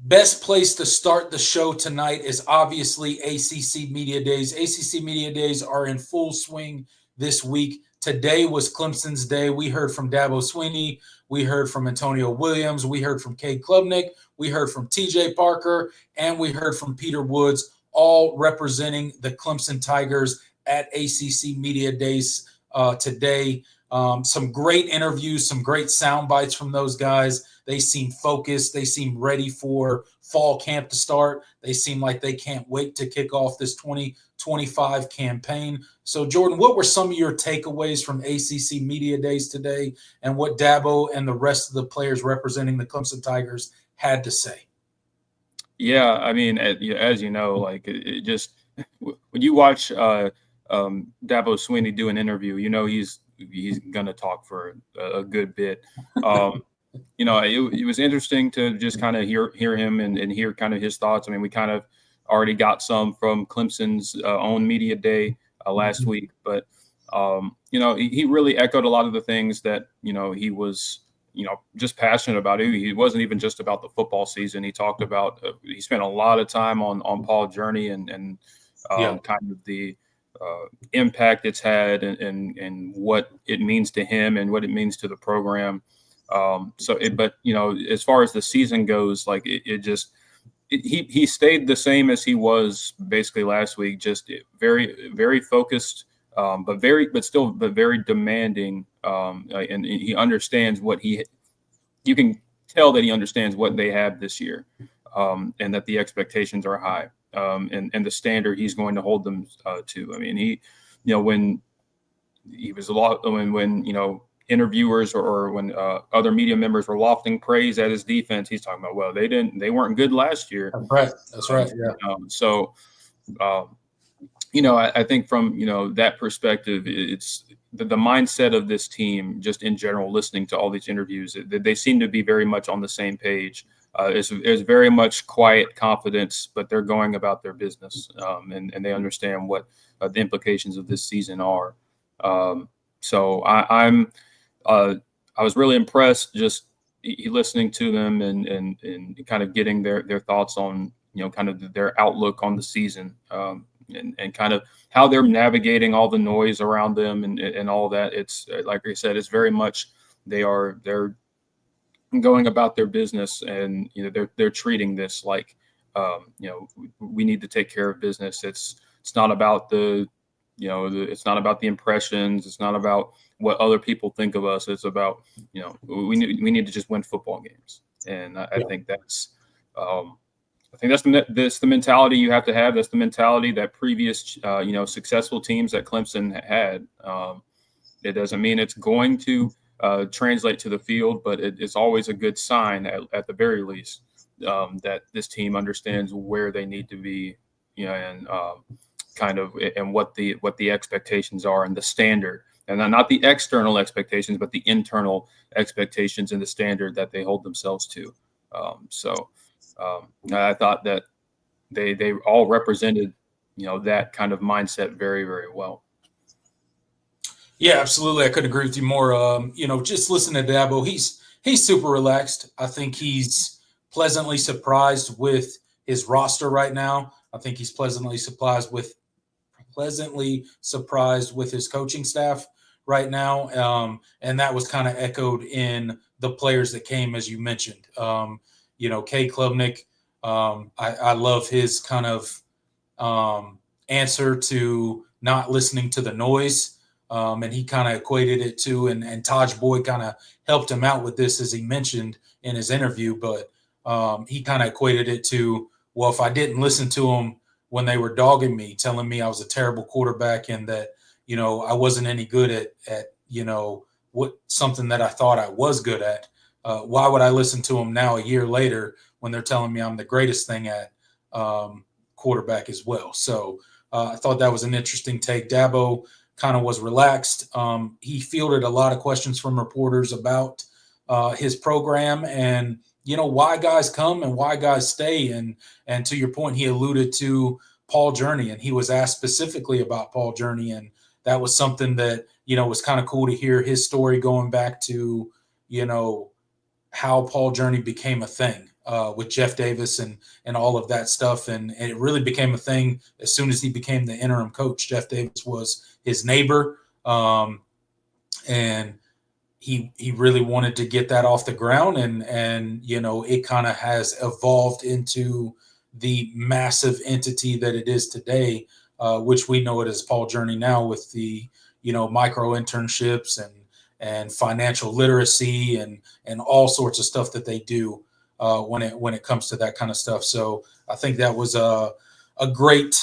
Best place to start the show tonight is obviously ACC Media Days. ACC Media Days are in full swing this week. Today was Clemson's day. We heard from Dabo Swinney. We heard from Antonio Williams. We heard from Cade Klubnik. We heard from TJ Parker. And we heard from Peter Woods, all representing the Clemson Tigers at ACC Media Days today. Some great interviews, some great sound bites from those guys. They seem focused. They seem ready for fall camp to start. They seem like they can't wait to kick off this 2025 campaign. So, Jordan, what were some of your takeaways from ACC Media Days today, and what Dabo and the rest of the players representing the Clemson Tigers had to say? Yeah, I mean, as you know, like it just when you watch Dabo Swinney do an interview, you know he's gonna talk for a good bit. It was interesting to just kind of hear him and hear kind of his thoughts. I mean, we kind of already got some from Clemson's own media day last week, but he really echoed a lot of the things that he was just passionate about. He wasn't even just about the football season. He talked about he spent a lot of time on Paul Journey and kind of the impact it's had and what it means to him and what it means to the program. But as far as the season goes, like he stayed the same as he was basically last week, just very, very focused, but very demanding. And he understands you can tell that he understands what they have this year, and that the expectations are high, and the standard he's going to hold them to. I mean, when he was when interviewers or when other media members were lofting praise at his defense, he's talking about, well, they weren't good last year. That's right. Yeah. I think from that perspective, it's the mindset of this team just in general. Listening to all these interviews, they seem to be very much on the same page. It's very much quiet confidence, but they're going about their business, and they understand what the implications of this season are. So I was really impressed just listening to them and kind of getting their thoughts on kind of their outlook on the season, and kind of how they're navigating all the noise around them and all that. It's like I said, it's very much they're going about their business, and they're treating this like we need to take care of business. It's not about it's not about the impressions. It's not about what other people think of us. It's about, we need to just win football games. And I think that's the mentality you have to have. That's the mentality that previous, successful teams that Clemson had. It doesn't mean it's going to translate to the field, but it's always a good sign at the very least that this team understands where they need to be, and kind of, and what the expectations are and the standard, and not the external expectations, but the internal expectations and the standard that they hold themselves to. I thought that they all represented, that kind of mindset very, very well. Yeah, absolutely. I couldn't agree with you more. Just listening to Dabo, he's super relaxed. I think he's pleasantly surprised with his roster right now. I think he's pleasantly surprised with his coaching staff right now. And that was kind of echoed in the players that came, as you mentioned. Cade Klubnik, I love his kind of answer to not listening to the noise. And he kind of equated it to, and Taj Boyd kind of helped him out with this, as he mentioned in his interview, but he kind of equated it to, well, if I didn't listen to him when they were dogging me, telling me I was a terrible quarterback and that, I wasn't any good at something that I thought I was good at, why would I listen to him now a year later when they're telling me I'm the greatest thing at quarterback as well? So I thought that was an interesting take. Dabo kind of was relaxed. He fielded a lot of questions from reporters about his program and, why guys come and why guys stay. And to your point, he alluded to Paul Journey, and he was asked specifically about Paul Journey. And that was something that, was kind of cool to hear his story going back to, how Paul Journey became a thing. with Jeff Davis and all of that stuff. And it really became a thing as soon as he became the interim coach. Jeff Davis was his neighbor, and he really wanted to get that off the ground. And it kind of has evolved into the massive entity that it is today, which we know it as Paul Journey now, with the micro internships and financial literacy and all sorts of stuff that they do when it comes to that kind of stuff. So I think that was a great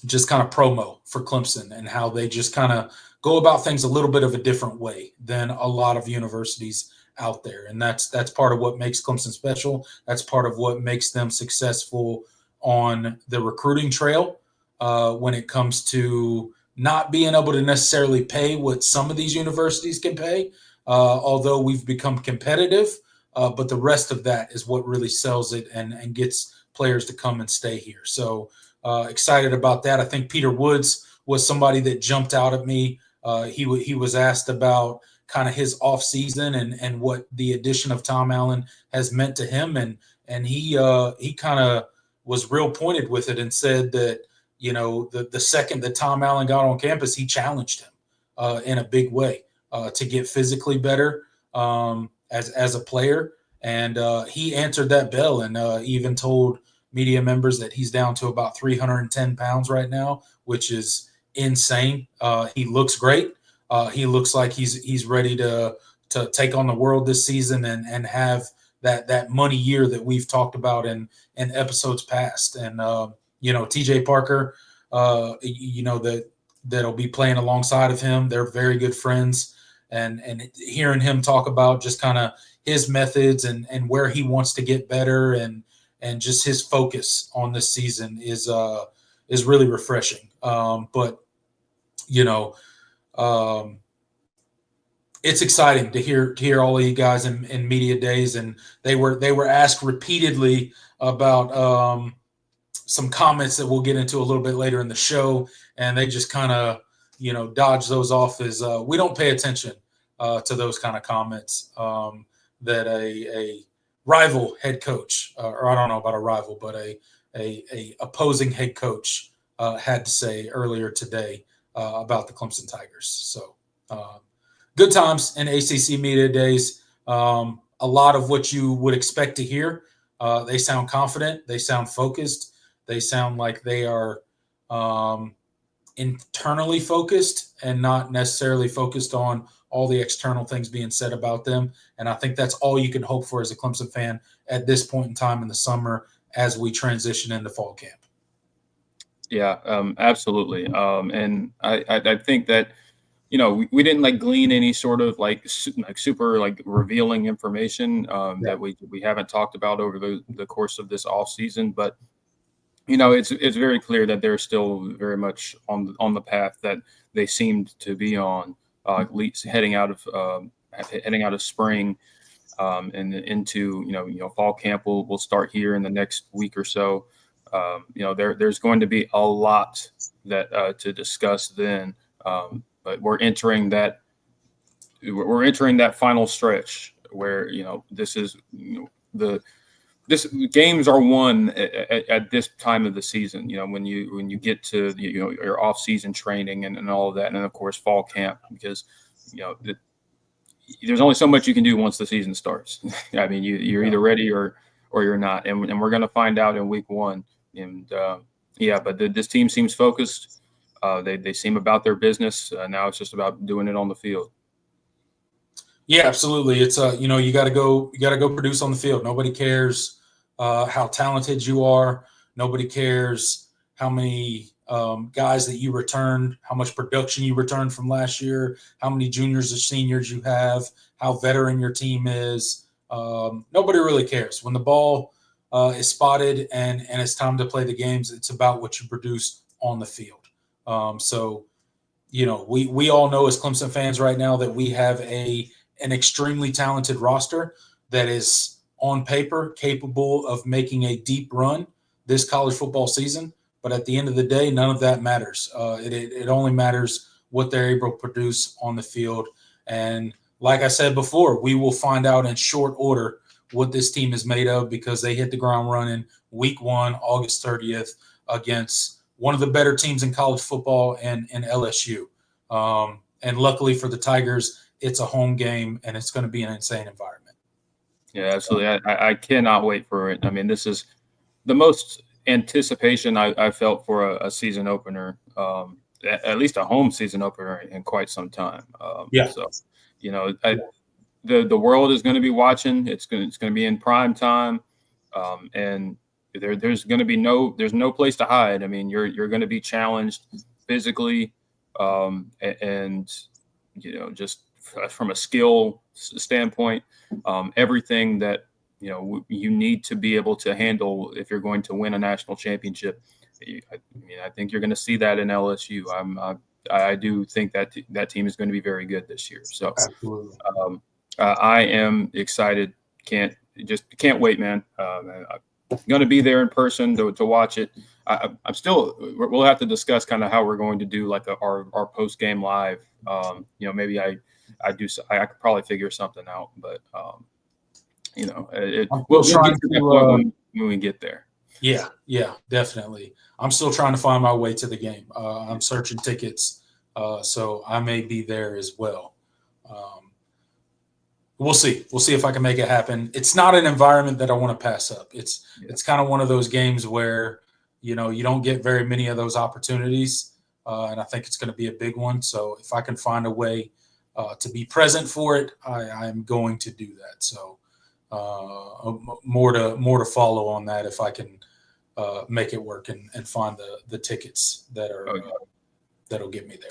just kind of promo for Clemson, and how they just kind of go about things a little bit of a different way than a lot of universities out there. And that's part of what makes Clemson special. That's part of what makes them successful on the recruiting trail when it comes to not being able to necessarily pay what some of these universities can pay, although we've become competitive. But the rest of that is what really sells it and gets players to come and stay here. So excited about that. I think Peter Woods was somebody that jumped out at me. He was asked about kind of his off season and what the addition of Tom Allen has meant to him, and he kind of was real pointed with it and said that the second that Tom Allen got on campus, he challenged him in a big way to get physically better as a player, and he answered that bell, and even told media members that he's down to about 310 pounds right now, which is insane. He looks great. He looks like he's ready to take on the world this season and have that money year that we've talked about in episodes past. And TJ Parker, that'll be playing alongside of him. They're very good friends, and hearing him talk about just kind of his methods and where he wants to get better and just his focus on this season is really refreshing. But it's exciting to hear all of you guys in media days, and they were asked repeatedly about some comments that we'll get into a little bit later in the show, and they just kind of dodge those off as we don't pay attention to those kind of comments that a rival head coach, or I don't know about a rival, but a opposing head coach had to say earlier today about the Clemson Tigers. So good times in ACC media days. A lot of what you would expect to hear. They sound confident. They sound focused. They sound like they are internally focused and not necessarily focused on all the external things being said about them. And I think that's all you can hope for as a Clemson fan at this point in time in the summer as we transition into fall camp. Yeah, absolutely. And I think that, we didn't glean any sort of super revealing information that we haven't talked about over the course of this off season. But, it's very clear that they're still very much on the path that they seemed to be on, at least heading out of spring and into, fall camp will start here in the next week or so. There's going to be a lot that to discuss then, but we're entering that final stretch where this is this games are won at this time of the season. When you get to your off season training and all of that, and then of course fall camp, because there's only so much you can do once the season starts. I mean, you're either ready or you're not, and we're going to find out in week one. And but this team seems focused. They seem about their business. Now it's just about doing it on the field. Yeah, absolutely. It's you got to go produce on the field. Nobody cares how talented you are. Nobody cares how many guys that you returned, how much production you returned from last year, how many juniors or seniors you have, how veteran your team is. Nobody really cares. When the ball is spotted and it's time to play the games, it's about what you produce on the field. So we all know as Clemson fans right now that we have an extremely talented roster that is on paper capable of making a deep run this college football season. But at the end of the day, none of that matters. It only matters what they're able to produce on the field. And like I said before, we will find out in short order what this team is made of, because they hit the ground running week 1, August 30th, against one of the better teams in college football and LSU. And luckily for the Tigers, it's a home game, and it's going to be an insane environment. Yeah, absolutely. I cannot wait for it. I mean, this is the most anticipation I felt for a season opener, at least a home season opener in quite some time. So, you know, the world is going to be watching. It's going to be in prime time, and there's going to be there's no place to hide. I mean, you're going to be challenged physically, and you know, just from a skill standpoint, everything that you need to be able to handle if you're going to win a national championship. I think you're going to see that in LSU. I do think that that team is going to be very good this year. So I am excited. Can't wait, man. I'm going to be there in person to watch it. I'm still. We'll have to discuss kind of how we're going to do like our post game live. Maybe I could probably figure something out, but we'll get to that point when we get there. Yeah, definitely. I'm still trying to find my way to the game. I'm searching tickets, so I may be there as well. We'll see. We'll see if I can make it happen. It's not an environment that I want to pass up. It's kind of one of those games where, you don't get very many of those opportunities, and I think it's going to be a big one. So if I can find a way to be present for it, I'm going to do that. So more to follow on that if I can make it work and find the tickets that are that'll get me there.